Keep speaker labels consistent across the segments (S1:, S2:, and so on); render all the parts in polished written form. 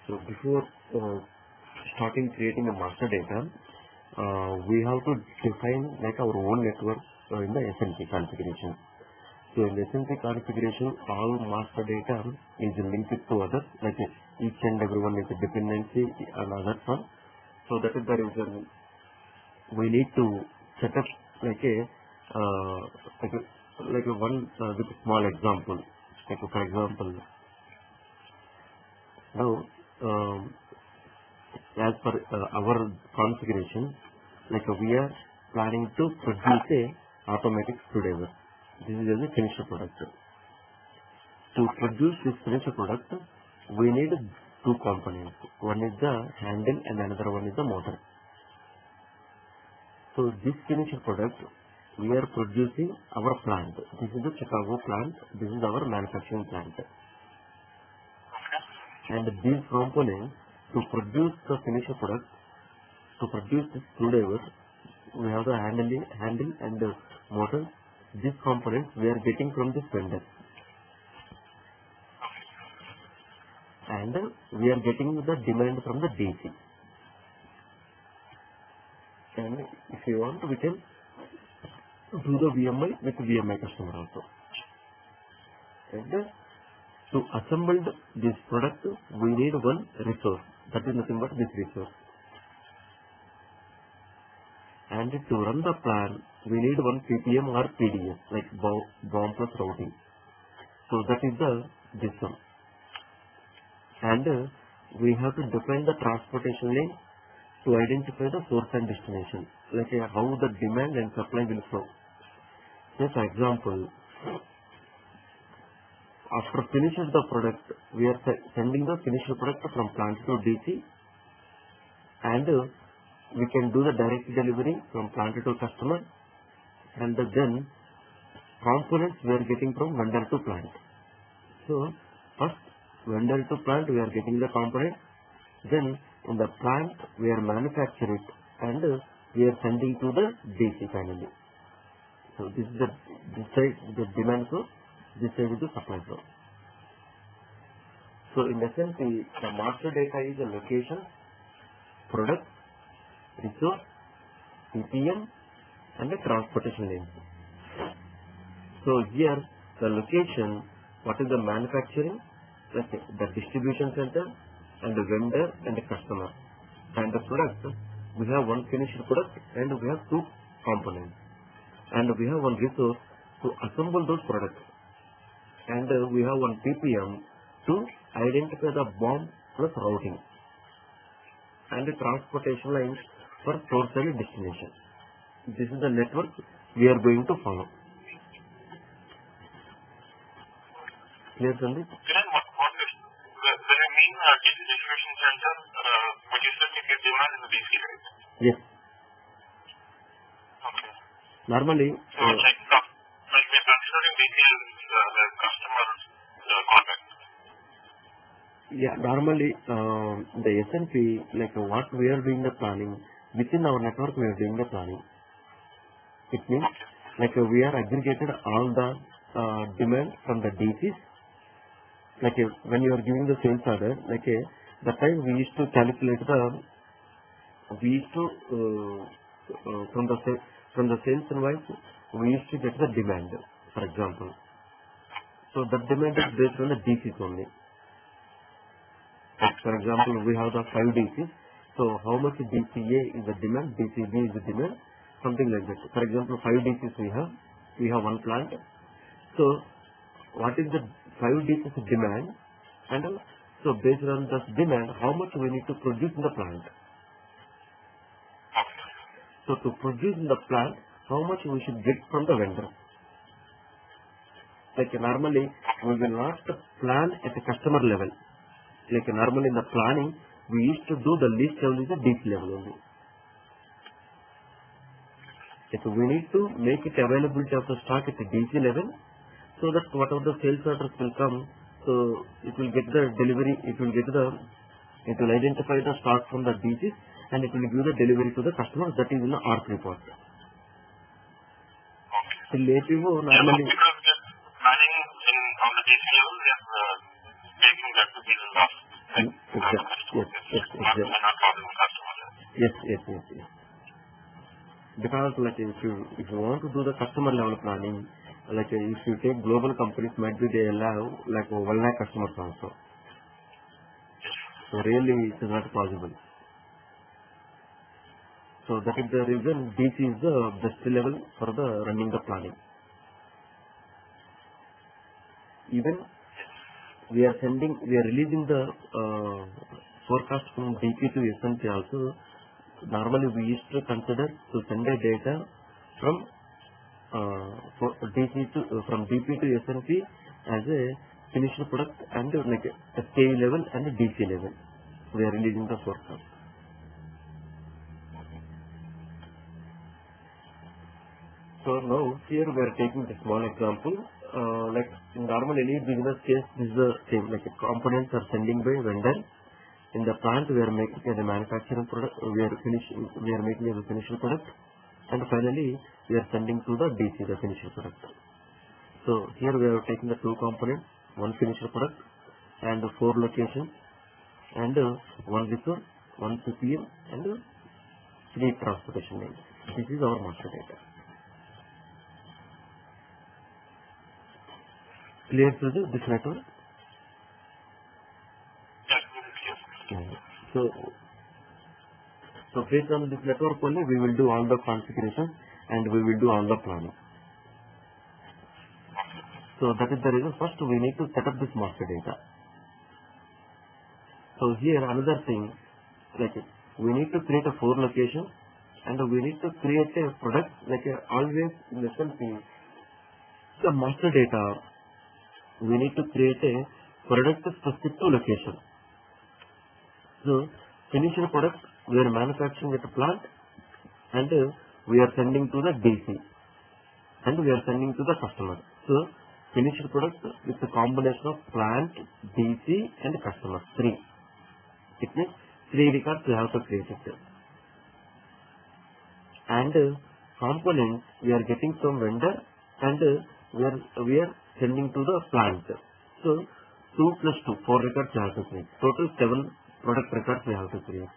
S1: So before starting creating a master data, we have to define like our own network in the SNP configuration. So in the SNP configuration, all master data is linked to others, like each and every one is a dependency and other one. So that is the reason we need to set up like a one with a small example. Like for example, now as per our configuration, like we are planning to produce a automatic screwdriver. This is a finished product. To produce this finished product, we need two components. One is the handle and another one is the motor. So this finished product we are producing our plant. This is the Chicago plant. This is our manufacturing plant. And these components, to produce the finished product, to produce the screwdriver, we have the handle and the motor. These components we are getting from this vendor. And we are getting the demand from the DC. And if you want, we can do the VMI with VMI customer also. And to assemble this product, we need one resource. That is nothing but this resource. And to run the plan, we need one PPM or PDS, like BOM plus routing. So that is this one. And we have to define the transportation lane to identify the source and destination, like how the demand and supply will flow. So for example, after finishing the product, we are sending the finished product from plant to DC, and we can do the direct delivery from plant to customer, and then components we are getting from vendor to plant. So first vendor to plant we are getting the component, then in the plant we are manufacturing it and we are sending to the DC finally. So this is this side the demand flow, this side is the supply flow. So in essence, the master data is a location, product, resource, PPM, and the transportation lane. So here the location, what is the manufacturing, let's say the distribution center, and the vendor and the customer. And the product, we have one finished product and we have two components. And we have one resource to assemble those products. And we have one PPM to identify the BOM plus routing. And the transportation lines for source and destination. This is the network we are going to follow. Clear, Sandeep?
S2: When I mean DC distribution center, would you say you get demand in the DC, right?
S1: Yes.
S2: Okay.
S1: Normally,
S2: so it's like manufacturing DC and the customer contact.
S1: Yeah, normally the SNP, like what we are doing the planning, within our network we are doing the planning. It means like we are aggregated all the demand from the DCs. Like when you are giving the sales order, like the time we used to calculate from the sales invoice, we used to get the demand, for example. So that demand is based on the DCs only. Like for example, we have the 5 DCs. So how much DCA is the demand, DCB is the demand, something like that. For example, 5 DCs we have one plant. So what is the 5 DCs demand, and so based on this demand, how much we need to produce in the plant. So to produce in the plant, how much we should get from the vendor. Like normally, we will not plan at the customer level. Like normally in the planning, we used to do the least level is the DC level only. Like we need to make it availability of the stock at the DC level, so that whatever the sales orders will come, so it will get the delivery, it will identify the stock from the DCs and it will give the delivery to the customer. That is in the ARC report.
S2: Okay.
S1: In APO, normally...
S2: because planning on the DC level is making that to be lost.
S1: Exactly. Yes. Because like if you want to do the customer level planning, like if you take global companies, might be they allow like 1 lakh customers also. So really it is not possible. So that is the reason DC is the best level for the running the planning. Even we are releasing the forecast from DP to SNP also. Normally we used to consider to send a data from from DP to SNP as a finished product and like a SKU level and a DC level. We are releasing the forecast. So now here we are taking the small example. Like in normal any business case, this is the same. Like components are sending by vendor. In the plant we are making as a manufacturing product. We are making as a finished product, and finally we are sending to the DC, the finished product. So here we are taking the 2 components, 1 finished product, and 4 locations, and 1 resource, 1 PPM, and 3 transportation lanes. This is our master data. Clear to this network? So based on this network only, we will do all the configuration and we will do all the planning. So that is the reason first we need to set up this master data. So here another thing, like we need to create a 4 locations and we need to create a product, like always in SNP, the master data, we need to create a product specific to location. So finished product we are manufacturing at a plant and we are sending to the DC and we are sending to the customer. So finished product with a combination of plant, DC and customer, 3. It means 3 records we have to create it. And components we are getting from vendor and we are sending to the plant. So 2 plus 2, 4 records we have to create. Total 7 product records we have to create.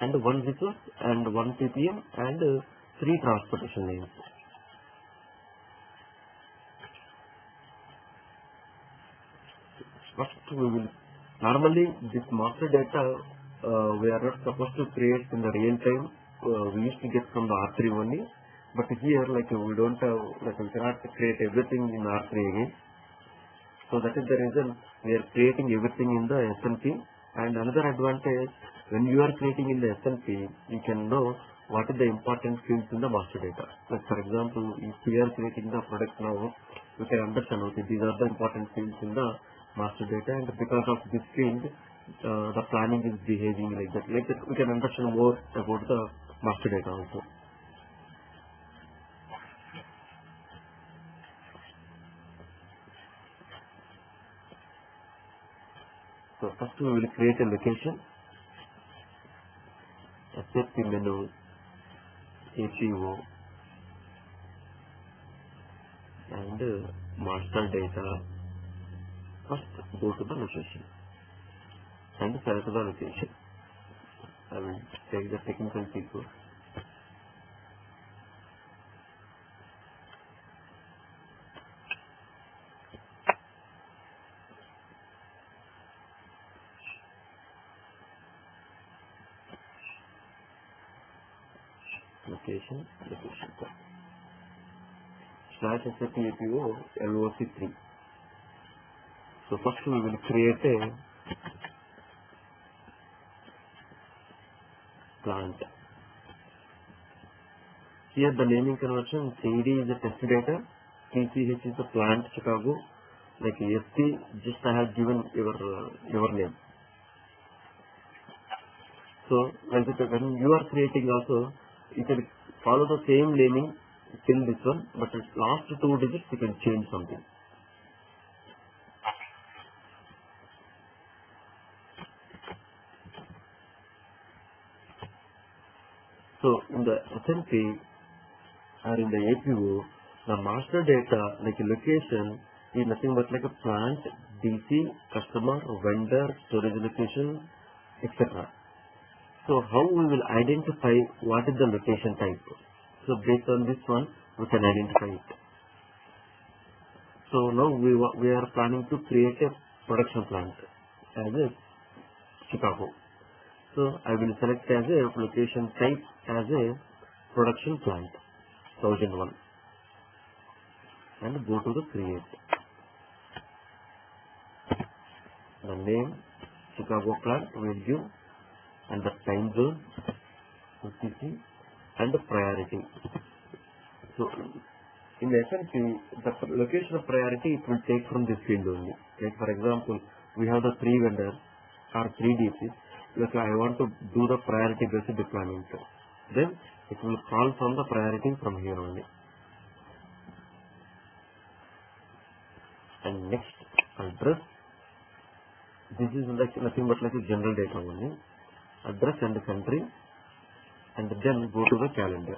S1: And 1 resource and 1 PPM and 3 transportation lanes. First we will, normally this master data we are not supposed to create in the real time. We used to get from the R3 only, but here like we don't have, like we cannot create everything in R3 again. So that is the reason we are creating everything in the SNP. And another advantage, when you are creating in the SNP, you can know what is the important fields in the master data. Like for example, if we are creating the product now, we can understand, okay, these are the important fields in the master data, and because of this field, the planning is behaving like that. Like that, we can understand more about the master data also. So first we will create a location, SNP menu, APO, and master data. First go to the location and select the location. I will take the technical people. Location. Slash SNP APO LOC3. So first we will create a plant. Here the naming convention, CD is the test data, TCH is the plant Chicago, like ST, just I have given your name. So like that, when you are creating also, you can follow the same naming till this one, but its last 2 digits you can change something. So in the SNP or in the APO, the master data, like a location, is nothing but like a plant, DC, customer, vendor, storage location, etc. So how we will identify what is the location type? So based on this one, we can identify it. So now we are planning to create a production plant as a Chicago. So I will select as a location type as a production plant 1001 and go to the create. The name Chicago plant will give and the time zone UTC and the priority. So in SNP, the location of priority it will take from this field only. Like for example, we have the 3 vendors or 3 DCs. Like I want to do the priority based deployment. Then it will call from the priority from here only. And next address. This is like nothing but like a general data only. Address and the country, and then go to the calendar.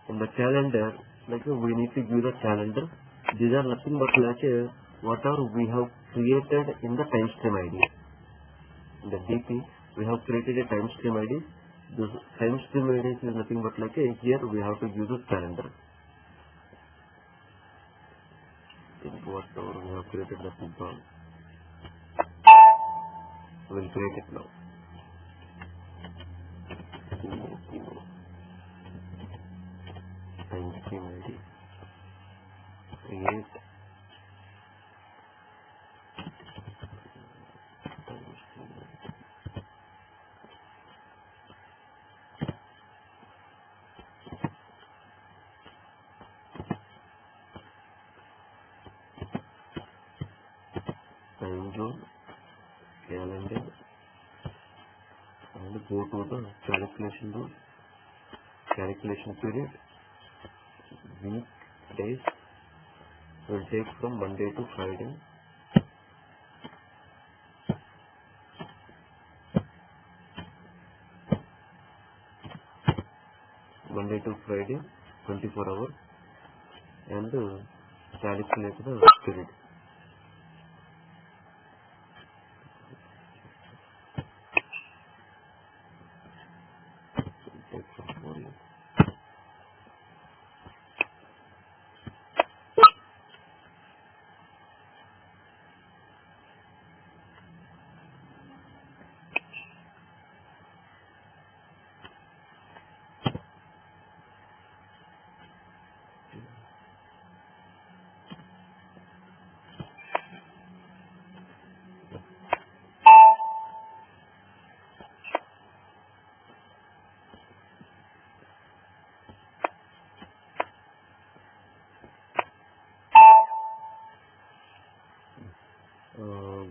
S1: In the calendar, like we need to give the calendar. These are nothing but like whatever we have created in the time stream ID. In the DP, we have created a time stream ID. This time stream ID is nothing but like here we have to use this calendar. Whatever we have created the people, we will create it now. Time stream ID. Create. Time zone, calendar, and go to the calculation rule, calculation period, week, days, will take from Monday to Friday. Monday to Friday, 24 hours, and calculate the period.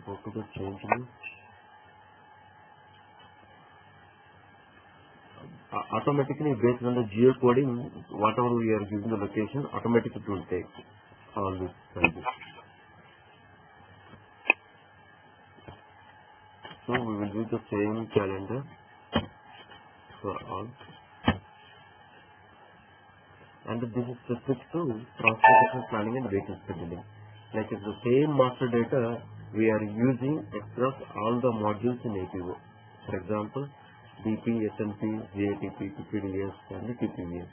S1: Go to the change menu. Automatically based on the geocoding, whatever we are giving the location, automatically it will take all these values. So we will use the same calendar for all. And this is specific to transportation planning and vehicle scheduling. Like it's the same master data we are using across all the modules in APO. For example, DP, SNP, GATP, PPDS, and the TPVS.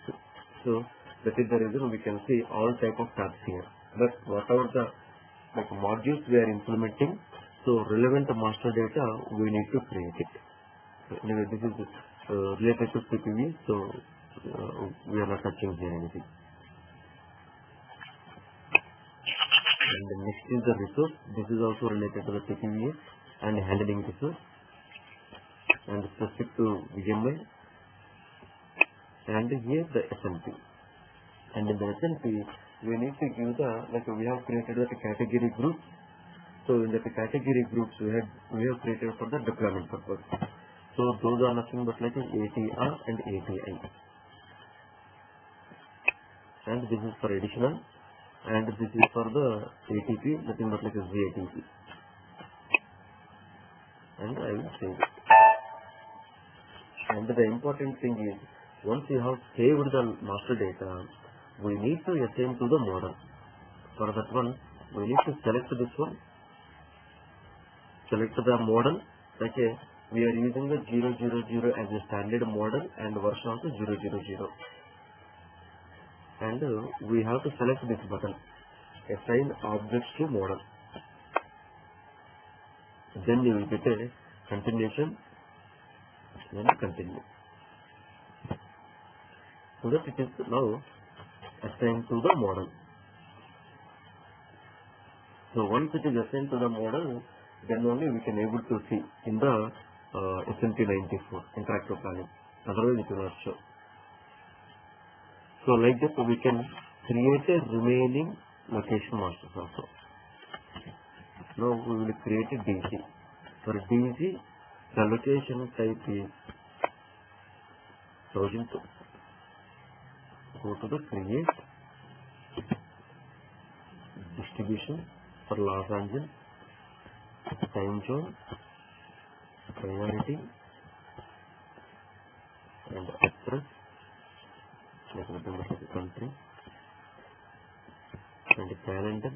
S1: So that is the reason we can see all type of tabs here. But whatever the modules we are implementing, so relevant master data we need to create it. So anyway, this is related to PPV, so we are not touching here anything. And the next is the resource. This is also related to the PPVA and handling resource and specific to VMI. And here the SNP. And in the SNP, we need to give the, we have created the category groups. So in the category groups, we have created for the deployment purpose. So those are nothing but like an ATR and API. And this is for additional. And this is for the ATP, nothing but like a ZATP. And I will save it. And the important thing is, once you have saved the master data, we need to assign to the model. For that one, we need to select this one, select the model. Okay, we are using the 000 as a standard model and version of the 000. And we have to select this button, assign objects to model. Then you will get a continuation and continue. So that it is now assigned to the model. So once it is assigned to the model, then only we can able to see in the SNP 94 interactive planning. Otherwise it will not show. So like that we can create a remaining location masters also. Now we will create a DC. For DC, the location type is 1002. Go to the create distribution for Los Angeles, time zone, priority, and address, like the number of the country, and the calendar.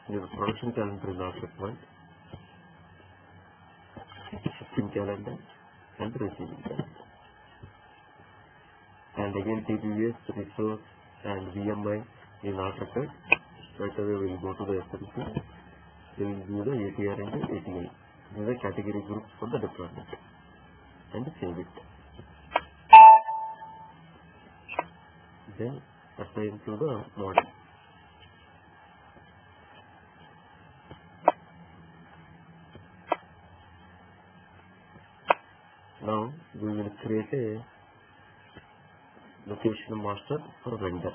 S1: Your production calendar is not required. Shipping calendar and receiving calendar. And again TPS, resource and VMI is not required. Right away we will go to the SNP. We will view the ATR and the ATI. These are category groups for the deployment. And save it. Then assign to the model. Now we will create a location master for vendor.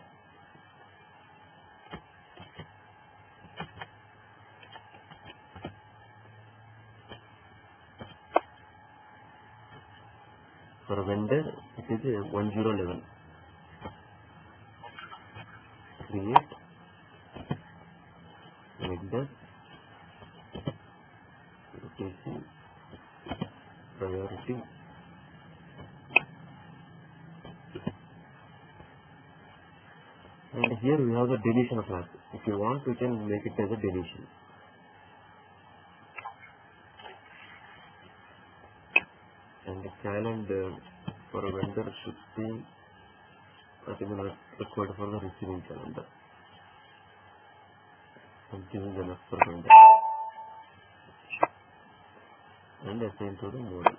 S1: For vendor, it is a 1011. Create vendor location priority. And here we have the deletion class. If you want, we can make it as a deletion. And the calendar for a vendor should be not required for the receiving calendar. And this is enough for vendor. And assign to the model.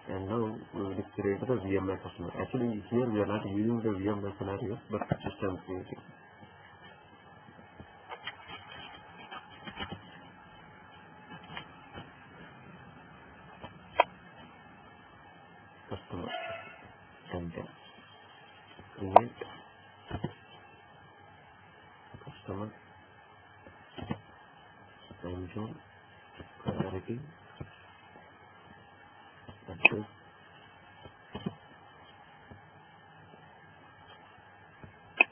S1: And now we will create the VMI customer. Actually here we are not using the VMI scenarios, but just I'm creating. Customer content. Create customer time zone priority address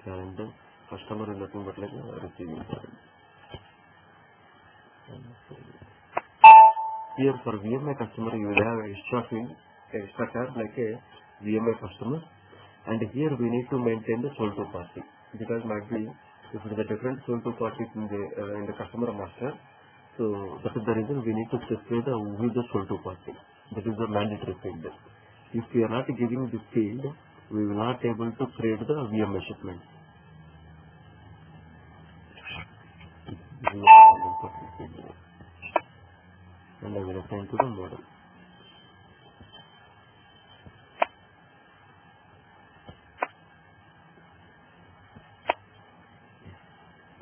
S1: calendar. Customer is nothing but like a receiving calendar. Here for VMI customer you will have extra tab like a VMI customer, and here we need to maintain the sole to party, because might be if it is a different sole to party in the customer master, so that is the reason we need to specify the who is the sole to party. That is the mandatory field. If we are not giving this field, we will not able to create the VMI shipment. And I will assign to the model.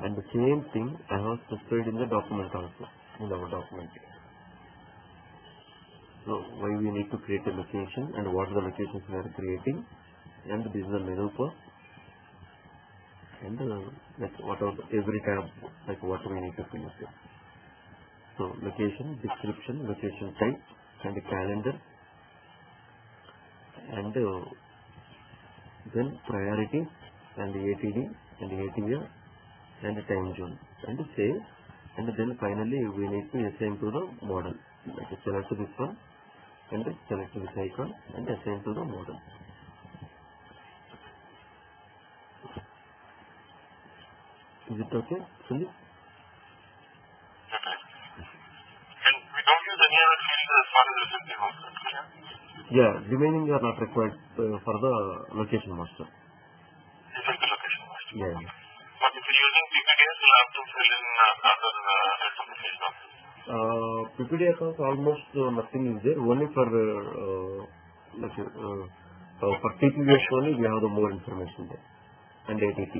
S1: And the same thing I have specified in the document also, in our document. So why we need to create a location and what are the locations we are creating, and this is the menu for, and like what are every tab, like what we need to finish it. So location, description, location type, and the calendar, and then priority, and the ATD, and the ATR, and time zone and save, and then finally we need to assign to the model. Like select this one and select this icon and assign to the model. Is it okay? Sunil?
S2: Okay. And we don't use any other fields as far as SNP Master, yeah?
S1: Yeah, remaining are not required for the location master.
S2: SNP location master.
S1: Yeah.
S2: But if you're using PPDS, you'll have to fill in other rest of the fields also.
S1: PPDS also almost nothing is there. Only for for TPS only we have the more information there and ATT.